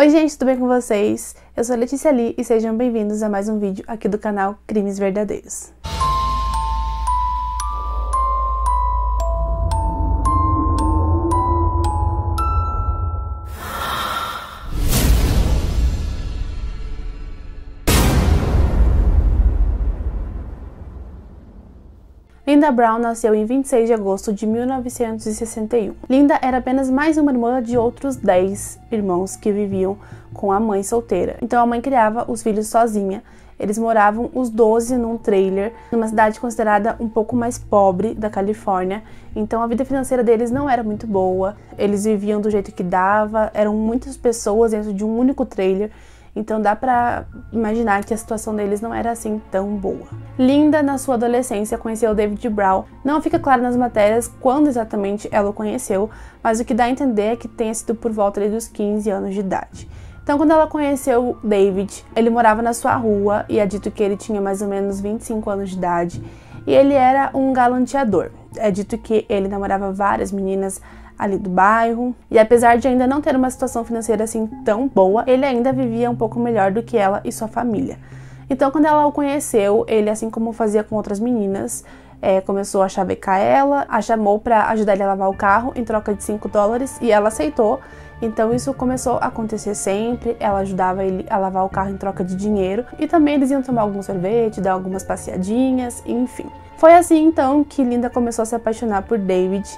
Oi gente, tudo bem com vocês? Eu sou a Letícia Lee e sejam bem-vindos a mais um vídeo aqui do canal Crimes Verdadeiros. Linda Brown nasceu em 26 de agosto de 1961. Linda era apenas mais uma irmã de outros 10 irmãos que viviam com a mãe solteira. Então a mãe criava os filhos sozinha. Eles moravam os 12 num trailer, numa cidade considerada um pouco mais pobre da Califórnia. Então a vida financeira deles não era muito boa. Eles viviam do jeito que dava, eram muitas pessoas dentro de um único trailer. Então dá pra imaginar que a situação deles não era assim tão boa. Linda, na sua adolescência, conheceu David Brown. Não fica claro nas matérias quando exatamente ela o conheceu, mas o que dá a entender é que tenha sido por volta dos 15 anos de idade. Então quando ela conheceu David, ele morava na sua rua e é dito que ele tinha mais ou menos 25 anos de idade. E ele era um galanteador. É dito que ele namorava várias meninas ali do bairro, e apesar de ainda não ter uma situação financeira assim tão boa, ele ainda vivia um pouco melhor do que ela e sua família. Então quando ela o conheceu, ele, assim como fazia com outras meninas, começou a chavecar ela, a chamou para ajudar ele a lavar o carro em troca de $5 e ela aceitou. Então isso começou a acontecer sempre, ela ajudava ele a lavar o carro em troca de dinheiro e também eles iam tomar algum sorvete, dar algumas passeadinhas, enfim. Foi assim então que Linda começou a se apaixonar por David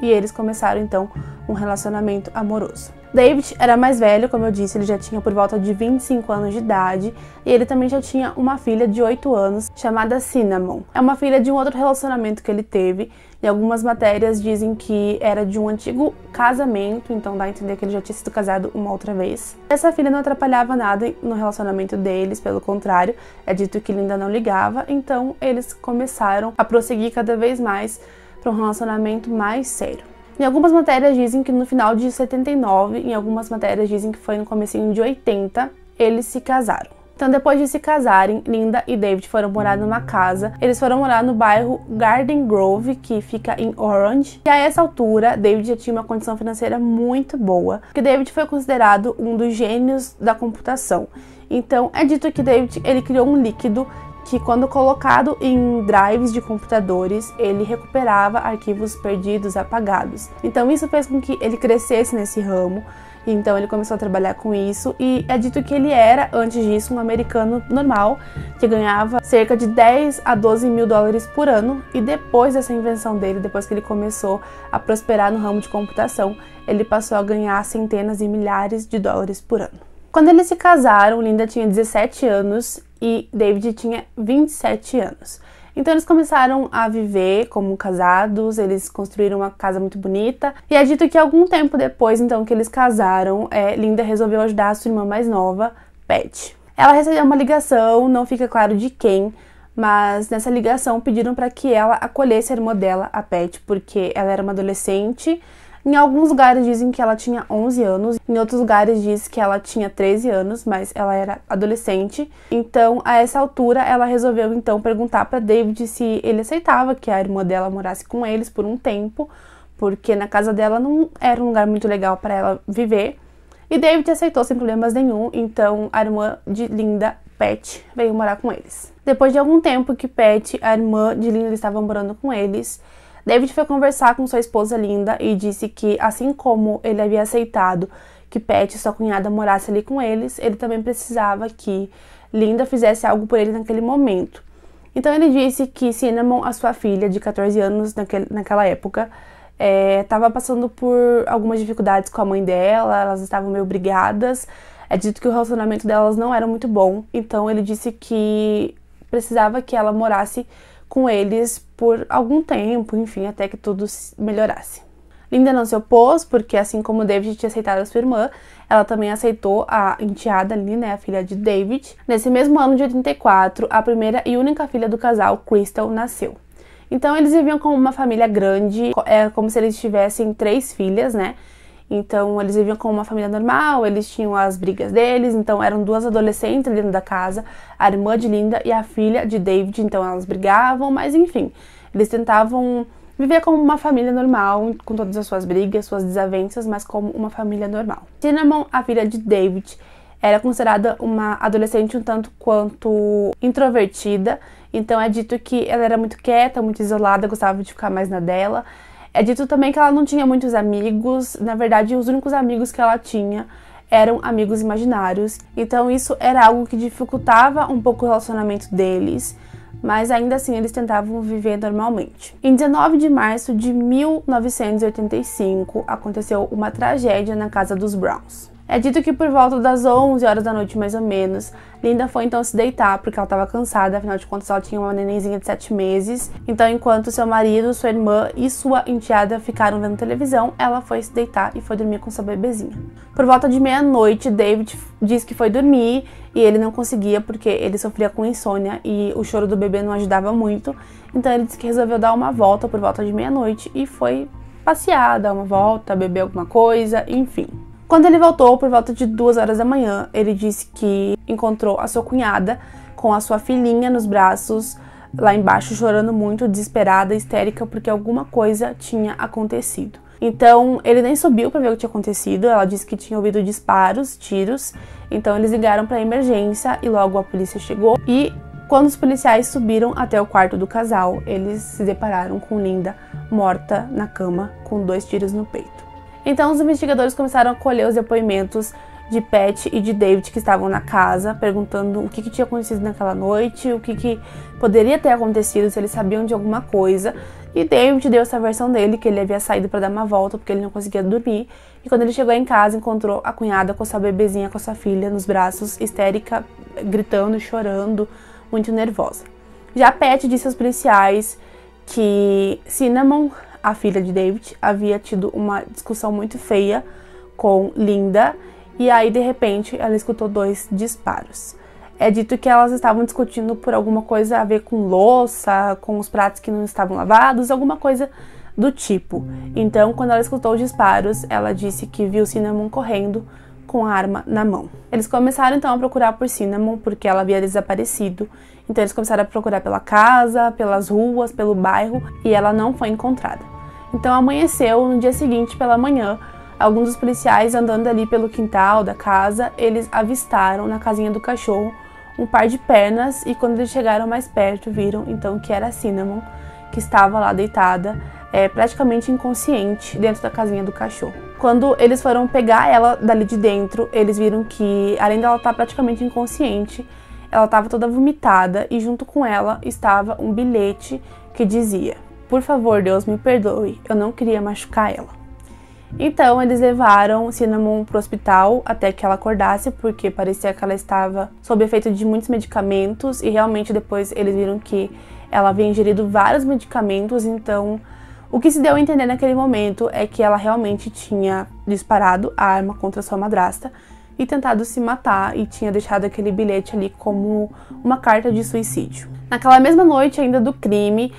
e eles começaram então um relacionamento amoroso. David era mais velho, como eu disse, ele já tinha por volta de 25 anos de idade e ele também já tinha uma filha de 8 anos chamada Cinnamon. É uma filha de um outro relacionamento que ele teve e algumas matérias dizem que era de um antigo casamento, então dá a entender que ele já tinha sido casado uma outra vez. Essa filha não atrapalhava nada no relacionamento deles, pelo contrário, é dito que Linda não ligava, então eles começaram a prosseguir cada vez mais para um relacionamento mais sério. Em algumas matérias dizem que no final de 79, em algumas matérias dizem que foi no comecinho de 80, eles se casaram. Então depois de se casarem, Linda e David foram morar numa casa. Eles foram morar no bairro Garden Grove, que fica em Orange. E a essa altura, David já tinha uma condição financeira muito boa, porque David foi considerado um dos gênios da computação. Então é dito que David ele criou um líquido que, quando colocado em drives de computadores, ele recuperava arquivos perdidos, apagados. Então isso fez com que ele crescesse nesse ramo, então ele começou a trabalhar com isso, e é dito que ele era, antes disso, um americano normal, que ganhava cerca de 10 a 12 mil dólares por ano, e depois dessa invenção dele, depois que ele começou a prosperar no ramo de computação, ele passou a ganhar centenas e milhares de dólares por ano. Quando eles se casaram, Linda tinha 17 anos e David tinha 27 anos. Então eles começaram a viver como casados, eles construíram uma casa muito bonita. E é dito que algum tempo depois, então, que eles casaram, Linda resolveu ajudar a sua irmã mais nova, Pat. Ela recebeu uma ligação, não fica claro de quem, mas nessa ligação pediram para que ela acolhesse a irmã dela, a Pat, porque ela era uma adolescente. Em alguns lugares dizem que ela tinha 11 anos, em outros lugares diz que ela tinha 13 anos, mas ela era adolescente. Então, a essa altura, ela resolveu então perguntar para David se ele aceitava que a irmã dela morasse com eles por um tempo, porque na casa dela não era um lugar muito legal para ela viver. E David aceitou sem problemas nenhum, então a irmã de Linda, Pat, veio morar com eles. Depois de algum tempo que Pat, a irmã de Linda, estava morando com eles, David foi conversar com sua esposa Linda e disse que, assim como ele havia aceitado que Pat, sua cunhada, morasse ali com eles, ele também precisava que Linda fizesse algo por ele naquele momento. Então ele disse que Cinnamon, a sua filha de 14 anos naquela época, estava passando por algumas dificuldades com a mãe dela, elas estavam meio brigadas, é dito que o relacionamento delas não era muito bom, então ele disse que precisava que ela morasse com eles por algum tempo, enfim, até que tudo melhorasse. Linda não se opôs, porque assim como David tinha aceitado a sua irmã, ela também aceitou a enteada ali, né, a filha de David. Nesse mesmo ano de 84, a primeira e única filha do casal, Crystal, nasceu. Então eles viviam como uma família grande, é como se eles tivessem 3 filhas, né? Então eles viviam como uma família normal, eles tinham as brigas deles, então eram 2 adolescentes dentro da casa, a irmã de Linda e a filha de David, então elas brigavam, mas enfim, eles tentavam Vivia como uma família normal, com todas as suas brigas, suas desavenças, mas como uma família normal. Cinnamon, a filha de David, era considerada uma adolescente um tanto quanto introvertida, então é dito que ela era muito quieta, muito isolada, gostava de ficar mais na dela. É dito também que ela não tinha muitos amigos, na verdade os únicos amigos que ela tinha eram amigos imaginários, então isso era algo que dificultava um pouco o relacionamento deles, mas ainda assim eles tentavam viver normalmente. Em 19 de março de 1985, aconteceu uma tragédia na casa dos Browns. É dito que por volta das 11 horas da noite, mais ou menos, Linda foi então se deitar porque ela estava cansada, afinal de contas ela tinha uma nenenzinha de 7 meses. Então, enquanto seu marido, sua irmã e sua enteada ficaram vendo televisão, ela foi se deitar e foi dormir com sua bebezinha. Por volta de meia-noite, David disse que foi dormir e ele não conseguia porque ele sofria com insônia e o choro do bebê não ajudava muito. Então ele disse que resolveu dar uma volta por volta de meia-noite e foi passear, dar uma volta, beber alguma coisa, enfim. Quando ele voltou, por volta de 2 horas da manhã, ele disse que encontrou a sua cunhada com a sua filhinha nos braços, lá embaixo, chorando muito, desesperada, histérica, porque alguma coisa tinha acontecido. Então, ele nem subiu para ver o que tinha acontecido, ela disse que tinha ouvido disparos, tiros, então eles ligaram para a emergência e logo a polícia chegou. E quando os policiais subiram até o quarto do casal, eles se depararam com Linda morta na cama, com 2 tiros no peito. Então os investigadores começaram a colher os depoimentos de Pat e de David que estavam na casa, perguntando o que tinha acontecido naquela noite, o que poderia ter acontecido, se eles sabiam de alguma coisa. E David deu essa versão dele, que ele havia saído para dar uma volta porque ele não conseguia dormir. E quando ele chegou em casa, encontrou a cunhada com sua bebezinha, com sua filha nos braços, histérica, gritando, chorando, muito nervosa. Já Pat disse aos policiais que Cinnamon, a filha de David, havia tido uma discussão muito feia com Linda e aí de repente ela escutou 2 disparos. É dito que elas estavam discutindo por alguma coisa a ver com louça, com os pratos que não estavam lavados, alguma coisa do tipo. Então, quando ela escutou os disparos, ela disse que viu Cinnamon correndo com a arma na mão. Eles começaram então a procurar por Cinnamon porque ela havia desaparecido. Então eles começaram a procurar pela casa, pelas ruas, pelo bairro e ela não foi encontrada. Então amanheceu, no dia seguinte pela manhã, alguns dos policiais andando ali pelo quintal da casa, eles avistaram na casinha do cachorro um par de pernas e quando eles chegaram mais perto viram então que era a Cinnamon, que estava lá deitada, praticamente inconsciente dentro da casinha do cachorro. Quando eles foram pegar ela dali de dentro, eles viram que além dela estar praticamente inconsciente, ela estava toda vomitada e junto com ela estava um bilhete que dizia: "Por favor, Deus me perdoe, eu não queria machucar ela." Então, eles levaram Cinnamon para o hospital até que ela acordasse, porque parecia que ela estava sob efeito de muitos medicamentos e realmente depois eles viram que ela havia ingerido vários medicamentos, então o que se deu a entender naquele momento é que ela realmente tinha disparado a arma contra sua madrasta e tentado se matar e tinha deixado aquele bilhete ali como uma carta de suicídio. Naquela mesma noite ainda do crime,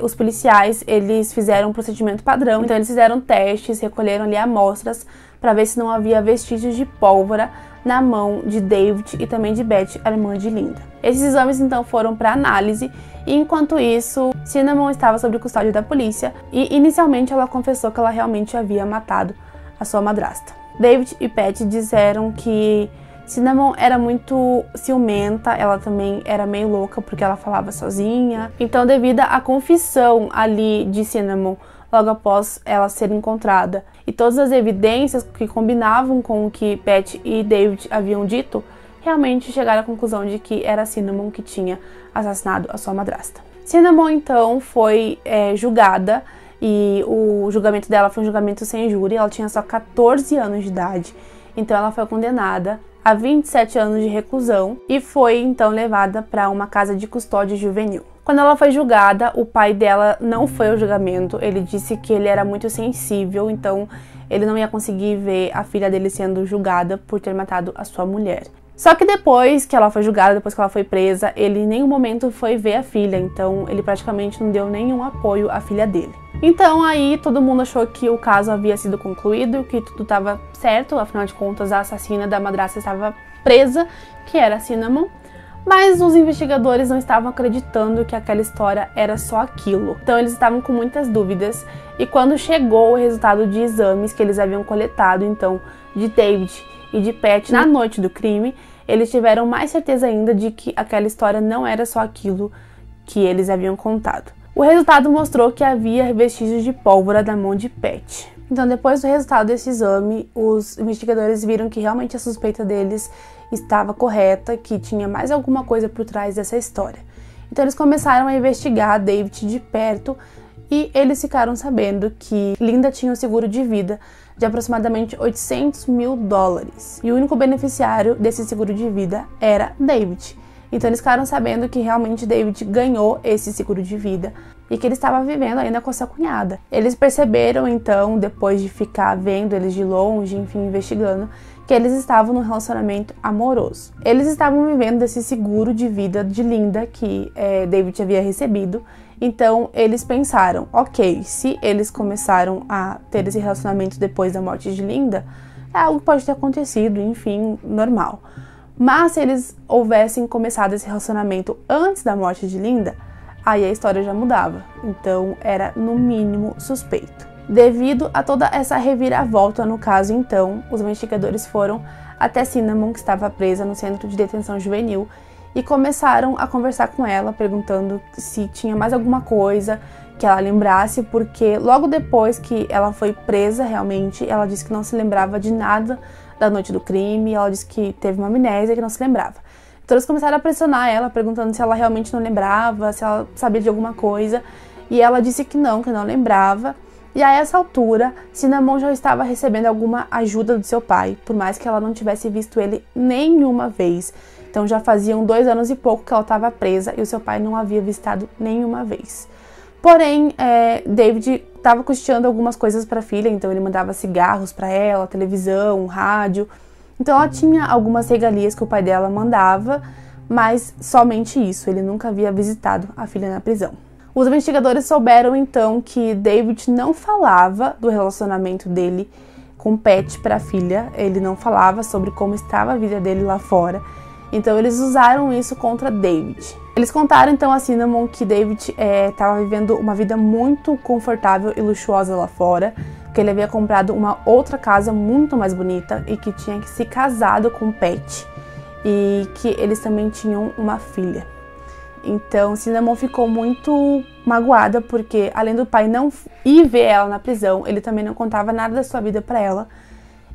os policiais, eles fizeram um procedimento padrão, então eles fizeram testes, recolheram ali amostras para ver se não havia vestígios de pólvora na mão de David e também de Beth, a irmã de Linda. Esses exames então foram para análise e enquanto isso, Cinnamon estava sob custódia da polícia e inicialmente ela confessou que ela realmente havia matado a sua madrasta. David e Pat disseram que Cinnamon era muito ciumenta, ela também era meio louca porque ela falava sozinha. Então, devido à confissão ali de Cinnamon, logo após ela ser encontrada, e todas as evidências que combinavam com o que Pat e David haviam dito, realmente chegaram à conclusão de que era Cinnamon que tinha assassinado a sua madrasta. Cinnamon, então, foi julgada e o julgamento dela foi um julgamento sem júri, ela tinha só 14 anos de idade, então ela foi condenada a 27 anos de reclusão e foi então levada para uma casa de custódia juvenil. Quando ela foi julgada, o pai dela não foi ao julgamento, ele disse que ele era muito sensível, então ele não ia conseguir ver a filha dele sendo julgada por ter matado a sua mulher. Só que depois que ela foi julgada, depois que ela foi presa, ele em nenhum momento foi ver a filha, então ele praticamente não deu nenhum apoio à filha dele. Então aí todo mundo achou que o caso havia sido concluído, que tudo estava certo, afinal de contas a assassina da madrasta estava presa, que era Cinnamon. Mas os investigadores não estavam acreditando que aquela história era só aquilo. Então eles estavam com muitas dúvidas. E quando chegou o resultado de exames que eles haviam coletado, então, de David e de Pat na noite do crime, eles tiveram mais certeza ainda de que aquela história não era só aquilo que eles haviam contado. O resultado mostrou que havia vestígios de pólvora na mão de Pat. Então, depois do resultado desse exame, os investigadores viram que realmente a suspeita deles estava correta, que tinha mais alguma coisa por trás dessa história. Então, eles começaram a investigar David de perto e eles ficaram sabendo que Linda tinha um seguro de vida de aproximadamente $800 mil. E o único beneficiário desse seguro de vida era David. Então eles ficaram sabendo que realmente David ganhou esse seguro de vida e que ele estava vivendo ainda com sua cunhada. Eles perceberam então, depois de ficar vendo eles de longe, enfim, investigando, que eles estavam num relacionamento amoroso. Eles estavam vivendo desse seguro de vida de Linda que David havia recebido. Então eles pensaram, ok, se eles começaram a ter esse relacionamento depois da morte de Linda, é algo que pode ter acontecido, enfim, normal. Mas se eles houvessem começado esse relacionamento antes da morte de Linda, aí a história já mudava. Então era no mínimo suspeito. Devido a toda essa reviravolta no caso, então, os investigadores foram até Cinnamon, que estava presa no centro de detenção juvenil, e começaram a conversar com ela, perguntando se tinha mais alguma coisa que ela lembrasse, porque logo depois que ela foi presa, realmente, ela disse que não se lembrava de nada da noite do crime, ela disse que teve uma amnésia, que não se lembrava. Então eles começaram a pressionar ela, perguntando se ela realmente não lembrava, se ela sabia de alguma coisa, e ela disse que não lembrava. E a essa altura, Cinnamon já estava recebendo alguma ajuda do seu pai, por mais que ela não tivesse visto ele nenhuma vez. Então já faziam 2 anos e pouco que ela estava presa e o seu pai não a havia visitado nenhuma vez. Porém, David estava custeando algumas coisas para a filha, então ele mandava cigarros para ela, televisão, rádio. Então ela tinha algumas regalias que o pai dela mandava, mas somente isso, ele nunca havia visitado a filha na prisão. Os investigadores souberam então que David não falava do relacionamento dele com Pat para a filha, ele não falava sobre como estava a vida dele lá fora. Então eles usaram isso contra David. Eles contaram então a Cinnamon que David estava vivendo uma vida muito confortável e luxuosa lá fora, que ele havia comprado uma outra casa muito mais bonita e que tinha se casado com Pat e que eles também tinham uma filha. Então Cinnamon ficou muito magoada porque, além do pai não ir ver ela na prisão, ele também não contava nada da sua vida para ela.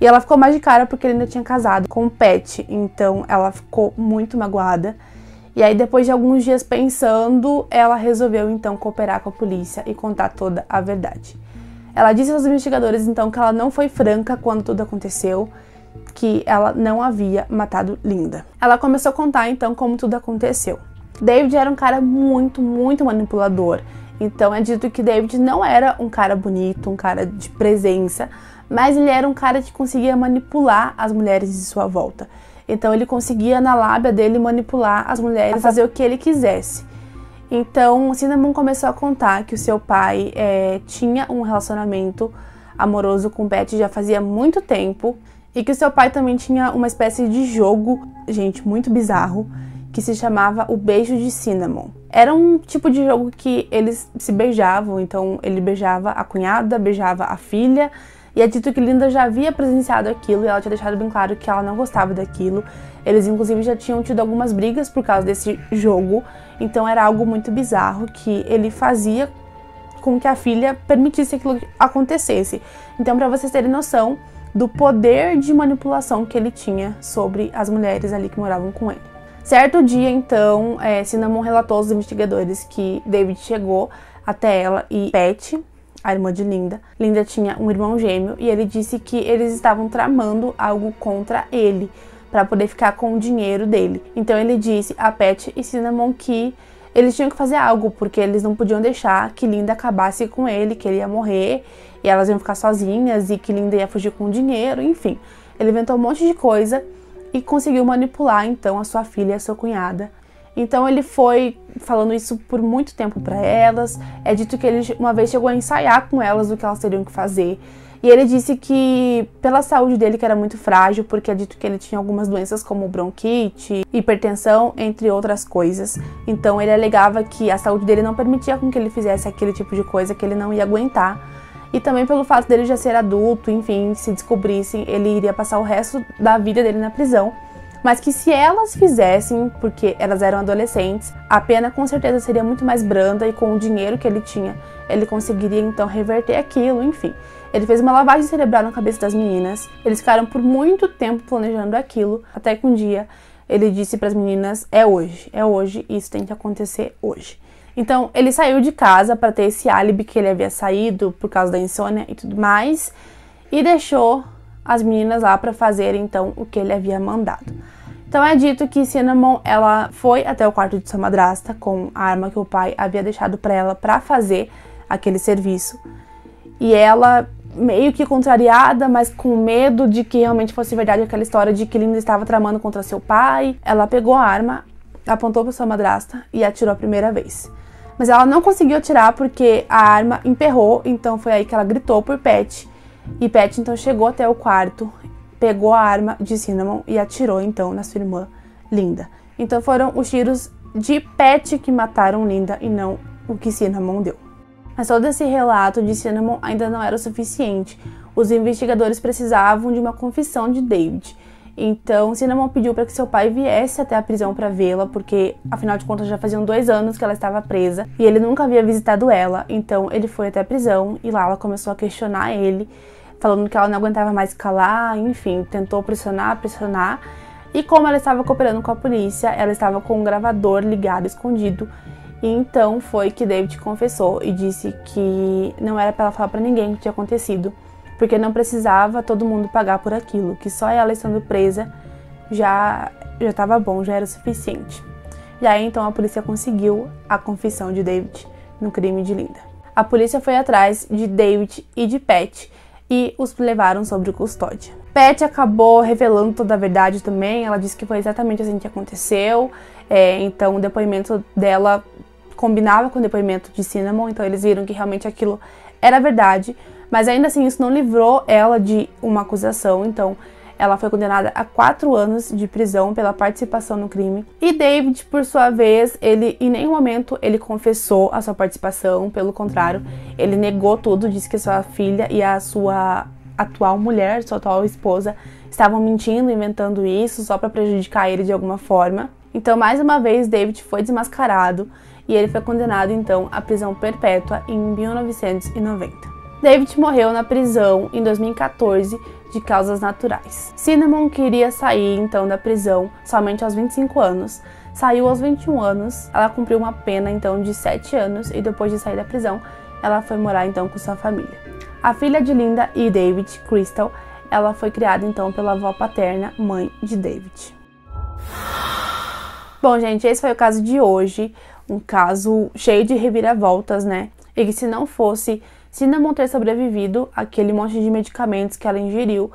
E ela ficou mais de cara porque ele ainda tinha casado com o Pat, então ela ficou muito magoada. E aí, depois de alguns dias pensando, ela resolveu então cooperar com a polícia e contar toda a verdade. Ela disse aos investigadores então que ela não foi franca quando tudo aconteceu, que ela não havia matado Linda. Ela começou a contar então como tudo aconteceu. David era um cara muito manipulador. Então é dito que David não era um cara bonito, um cara de presença, mas ele era um cara que conseguia manipular as mulheres de sua volta. Então ele conseguia, na lábia dele, manipular as mulheres a fazer o que ele quisesse. Então Cinnamon começou a contar que o seu pai tinha um relacionamento amoroso com Pat já fazia muito tempo e que o seu pai também tinha uma espécie de jogo, gente, muito bizarro, que se chamava o beijo de Cinnamon. Era um tipo de jogo que eles se beijavam, então ele beijava a cunhada, beijava a filha. E é dito que Linda já havia presenciado aquilo e ela tinha deixado bem claro que ela não gostava daquilo. Eles, inclusive, já tinham tido algumas brigas por causa desse jogo. Então era algo muito bizarro que ele fazia com que a filha permitisse que aquilo acontecesse. Então, para vocês terem noção do poder de manipulação que ele tinha sobre as mulheres ali que moravam com ele. Certo dia, então, Cinnamon relatou aos investigadores que David chegou até ela e Pat, a irmã de Linda. Linda tinha um irmão gêmeo e ele disse que eles estavam tramando algo contra ele para poder ficar com o dinheiro dele. Então ele disse a Pat e Cinnamon que eles tinham que fazer algo, porque eles não podiam deixar que Linda acabasse com ele, que ele ia morrer e elas iam ficar sozinhas e que Linda ia fugir com o dinheiro, enfim. Ele inventou um monte de coisa e conseguiu manipular então a sua filha e a sua cunhada. Então ele foi falando isso por muito tempo para elas. É dito que ele uma vez chegou a ensaiar com elas o que elas teriam que fazer. E ele disse que pela saúde dele, que era muito frágil, porque é dito que ele tinha algumas doenças como bronquite, hipertensão, entre outras coisas. Então ele alegava que a saúde dele não permitia com que ele fizesse aquele tipo de coisa que ele não ia aguentar. E também pelo fato dele já ser adulto, enfim, se descobrissem, ele iria passar o resto da vida dele na prisão. Mas que se elas fizessem, porque elas eram adolescentes, a pena com certeza seria muito mais branda e com o dinheiro que ele tinha, ele conseguiria então reverter aquilo, enfim. Ele fez uma lavagem cerebral na cabeça das meninas, eles ficaram por muito tempo planejando aquilo, até que um dia ele disse para as meninas, é hoje, isso tem que acontecer hoje. Então ele saiu de casa para ter esse álibi que ele havia saído por causa da insônia e tudo mais, e deixou as meninas lá para fazer então o que ele havia mandado. Então é dito que Cinnamon, ela foi até o quarto de sua madrasta com a arma que o pai havia deixado para ela para fazer aquele serviço. E ela, meio que contrariada, mas com medo de que realmente fosse verdade aquela história de que Linda estava tramando contra seu pai, ela pegou a arma, apontou para sua madrasta e atirou a primeira vez. Mas ela não conseguiu atirar porque a arma emperrou, então foi aí que ela gritou por Pat. E Pat então chegou até o quarto, pegou a arma de Cinnamon e atirou então na sua irmã Linda. Então foram os tiros de Pat que mataram Linda e não o que Cinnamon deu. Mas todo esse relato de Cinnamon ainda não era o suficiente. Os investigadores precisavam de uma confissão de David. Então Cinnamon pediu para que seu pai viesse até a prisão para vê-la, porque afinal de contas já faziam 2 anos que ela estava presa e ele nunca havia visitado ela. Então ele foi até a prisão e lá ela começou a questionar ele, falando que ela não aguentava mais calar, enfim, tentou pressionar. E como ela estava cooperando com a polícia, ela estava com um gravador ligado, escondido. E então foi que David confessou e disse que não era para ela falar para ninguém o que tinha acontecido, porque não precisava todo mundo pagar por aquilo, que só ela estando presa já estava bom, já era o suficiente. E aí então a polícia conseguiu a confissão de David no crime de Linda. A polícia foi atrás de David e de Pat e os levaram sob custódia. Pat acabou revelando toda a verdade também, ela disse que foi exatamente assim que aconteceu, então o depoimento dela combinava com o depoimento de Cinnamon, então eles viram que realmente aquilo era verdade, mas ainda assim isso não livrou ela de uma acusação, então ela foi condenada a 4 anos de prisão pela participação no crime. E David, por sua vez, ele em nenhum momento ele confessou a sua participação, pelo contrário, ele negou tudo, disse que sua filha e a sua atual mulher, sua atual esposa, estavam mentindo, inventando isso só para prejudicar ele de alguma forma. Então, mais uma vez, David foi desmascarado e ele foi condenado, então, à prisão perpétua em 1990. David morreu na prisão em 2014 de causas naturais. Cinnamon queria sair, então, da prisão somente aos 25 anos. Saiu aos 21 anos, ela cumpriu uma pena, então, de 7 anos e depois de sair da prisão, ela foi morar, então, com sua família. A filha de Linda e David, Crystal, ela foi criada, então, pela avó paterna, mãe de David. Bom, gente, esse foi o caso de hoje. Um caso cheio de reviravoltas, né? E que se não fosse Cinnamon ter sobrevivido àquele monte de medicamentos que ela ingeriu,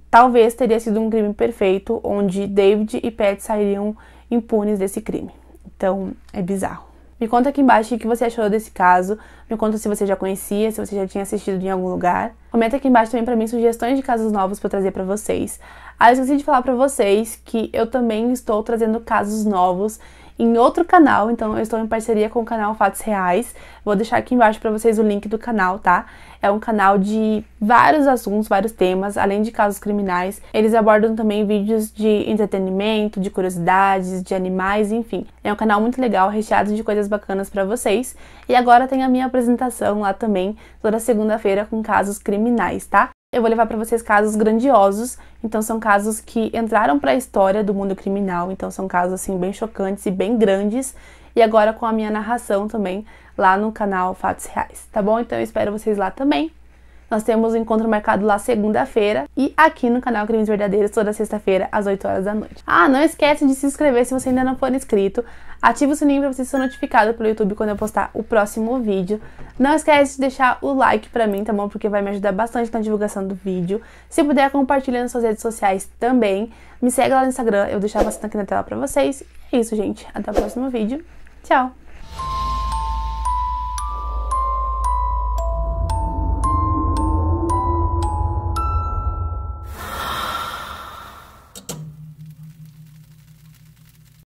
talvez teria sido um crime perfeito, onde David e Pat sairiam impunes desse crime. Então, é bizarro. Me conta aqui embaixo o que você achou desse caso. Me conta se você já conhecia, se você já tinha assistido em algum lugar. Comenta aqui embaixo também pra mim sugestões de casos novos pra eu trazer pra vocês. Ah, eu esqueci de falar pra vocês que eu também estou trazendo casos novos em outro canal, então eu estou em parceria com o canal Fatos Reais. Vou deixar aqui embaixo para vocês o link do canal, tá? É um canal de vários assuntos, vários temas, além de casos criminais. Eles abordam também vídeos de entretenimento, de curiosidades, de animais, enfim. É um canal muito legal, recheado de coisas bacanas para vocês. E agora tem a minha apresentação lá também, toda segunda-feira com casos criminais, tá? Eu vou levar para vocês casos grandiosos, então são casos que entraram para a história do mundo criminal, então são casos assim bem chocantes e bem grandes, e agora com a minha narração também lá no canal Fatos Reais, tá bom? Então eu espero vocês lá também. Nós temos um encontro marcado lá segunda-feira e aqui no canal Crimes Verdadeiros toda sexta-feira às 8 horas da noite. Ah, não esquece de se inscrever se você ainda não for inscrito. Ativa o sininho para você ser notificado pelo YouTube quando eu postar o próximo vídeo. Não esquece de deixar o like pra mim, tá bom? Porque vai me ajudar bastante na divulgação do vídeo. Se puder, compartilha nas suas redes sociais também. Me segue lá no Instagram, eu vou deixar bastante aqui na tela pra vocês. É isso, gente. Até o próximo vídeo. Tchau!